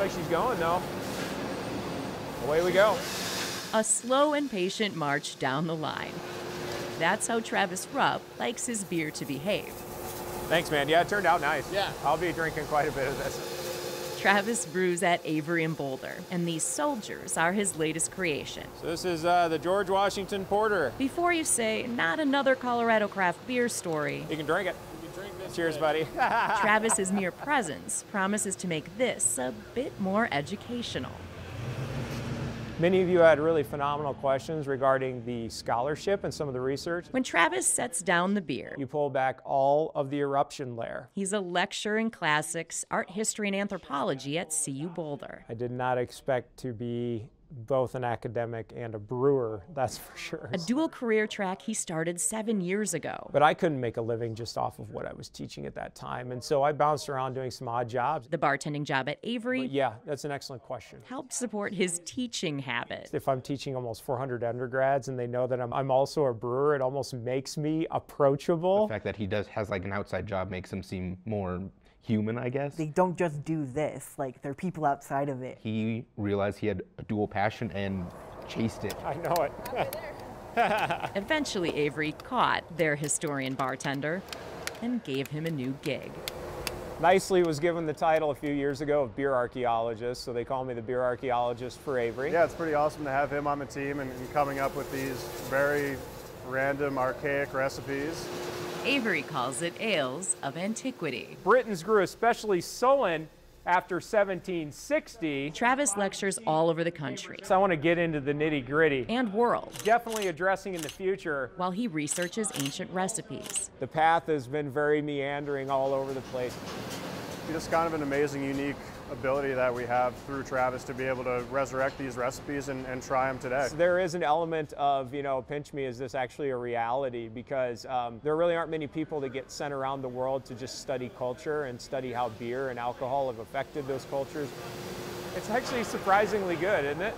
like she's going, though. Away we go. A slow and patient march down the line. That's how Travis Rupp likes his beer to behave. Thanks, man. Yeah, it turned out nice. Yeah. I'll be drinking quite a bit of this. Travis brews at Avery and Boulder, and these soldiers are his latest creation. So this is the George Washington Porter. Before you say, not another Colorado craft beer story, You can drink it. You can drink this. Cheers, buddy. Travis's mere presence promises to make this a bit more educational. Many of you had really phenomenal questions regarding the scholarship and some of the research. When Travis sets down the beer, You pull back all of the eruption layer. he's a lecturer in classics, art history, and anthropology at CU Boulder. I did not expect to be both an academic and a brewer, that's for sure. A dual career track he started 7 years ago. But I couldn't make a living just off of what I was teaching at that time, and so I bounced around doing some odd jobs. The bartending job at Avery But yeah, that's an excellent question. helped support his teaching habit. If I'm teaching almost 400 undergrads and they know that I'm also a brewer, it almost makes me approachable. The fact that he has like an outside job makes him seem more human, I guess. They don't just do this, like they're people outside of it. He realized he had a dual passion and chased it. I know it. Eventually, Avery caught their historian bartender and gave him a new gig. Nicely was given the title a few years ago of beer archaeologist, so they call me the beer archaeologist for Avery. Yeah, it's pretty awesome to have him on the team and coming up with these very random, archaic recipes. Avery calls it ales of antiquity. Britons grew especially sullen after 1760. Travis lectures all over the country So I want to get into the nitty-gritty. and world Definitely addressing in the future. while he researches ancient recipes. The path has been very meandering all over the place. Just kind of an amazing, unique ability that we have through Travis to be able to resurrect these recipes and try them today. There is an element of, pinch me, is this actually a reality? Because there really aren't many people that get sent around the world to just study culture and study how beer and alcohol have affected those cultures. It's actually surprisingly good, isn't it?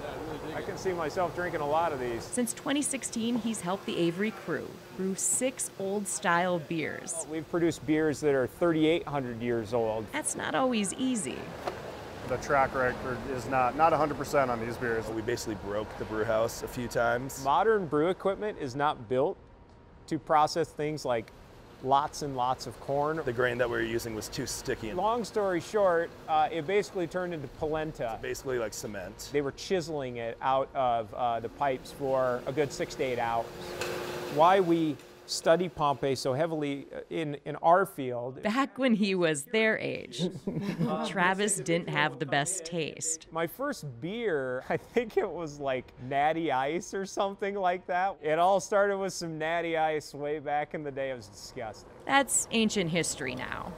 I can see myself drinking a lot of these. Since 2016, he's helped the Avery crew brew 6 old-style beers. We've produced beers that are 3,800 years old. That's not always easy. The track record is not 100% on these beers. We basically broke the brew house a few times. Modern brew equipment is not built to process things like lots and lots of corn. The grain that we were using was too sticky. Long story short, it basically turned into polenta. Basically like cement. They were chiseling it out of the pipes for a good 6 to 8 hours. Why we study Pompeii so heavily in our field. Back when he was their age, Travis didn't have the best taste. My first beer, I think it was like Natty Ice or something like that. It all started with some Natty Ice way back in the day. It was disgusting. That's ancient history now.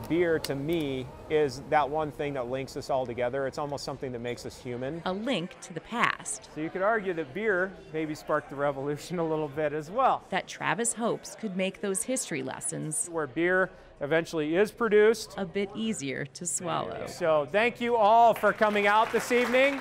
Beer, to me, is that one thing that links us all together. It's almost something that makes us human. A link to the past So you could argue that beer maybe sparked the revolution a little bit as well. that Travis hopes could make those history lessons Where beer eventually is produced. a bit easier to swallow. So thank you all for coming out this evening.